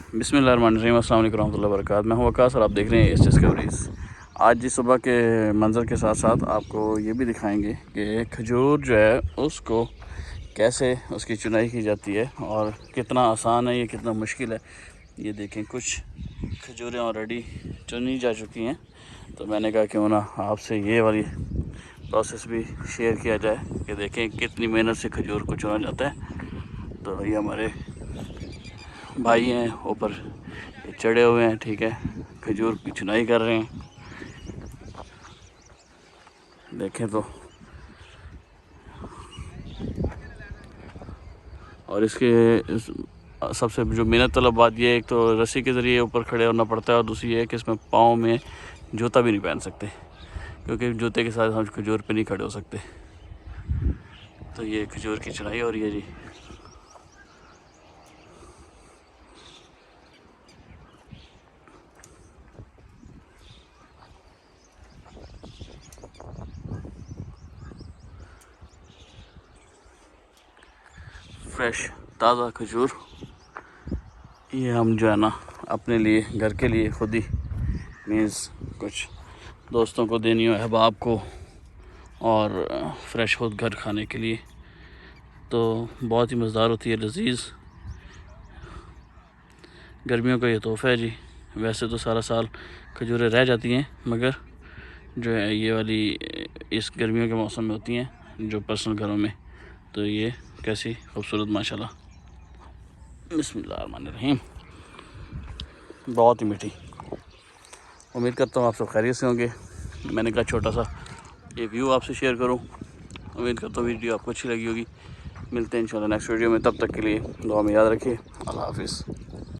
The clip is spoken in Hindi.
बिस्मिल्लाहिर्रहमानिर्रहीम, अस्सलाम वालेकुम रहमतुल्लाहि व बरकातहू। मैं हूं वकास और आप देख रहे हैं एस डिस्कवरीज़। आज जी सुबह के मंज़र के साथ साथ आपको ये भी दिखाएंगे कि खजूर जो है उसको कैसे उसकी चुनाई की जाती है और कितना आसान है, ये कितना मुश्किल है। ये देखें, कुछ खजूरें ऑलरेडी चुनी जा चुकी हैं, तो मैंने कहा क्यों ना आपसे ये वाली प्रोसेस भी शेयर किया जाए कि देखें कितनी मेहनत से खजूर को चुना जाता है। तो ये हमारे भाई हैं ऊपर चढ़े हुए हैं, ठीक है, खजूर की चुनाई कर रहे हैं। देखें तो, और सबसे जो मेहनत तलब बात ये है, एक तो रस्सी के ज़रिए ऊपर खड़े होना पड़ता है और दूसरी ये है कि इसमें पाँव में जूता भी नहीं पहन सकते, क्योंकि जूते के साथ हम खजूर पे नहीं खड़े हो सकते। तो ये खजूर की चुनाई हो रही है जी। फ्रेश ताज़ा खजूर ये हम जो है ना अपने लिए, घर के लिए खुद ही मीन्स कुछ दोस्तों को देनी हो, अहबाब को, और फ्रेश खुद घर खाने के लिए, तो बहुत ही मज़ेदार होती है, लजीज़। गर्मियों का ये तोहफ़ा है जी। वैसे तो सारा साल खजूरें रह जाती हैं, मगर जो है ये वाली इस गर्मियों के मौसम में होती हैं, जो पर्सनल घरों में। तो ये कैसी खूबसूरत माशाल्लाह। बिस्मिल्लाहिर्रहमानिर्रहीम, बहुत ही मीठी। उम्मीद करता हूँ आप सब खैरियत से होंगे। मैंने कहा छोटा सा ये व्यू आपसे शेयर करूँ। उम्मीद करता हूँ वीडियो आपको अच्छी लगी होगी। मिलते हैं इंशाल्लाह नेक्स्ट वीडियो में, तब तक के लिए दुआ में याद रखिए। अल्लाह हाफिज़।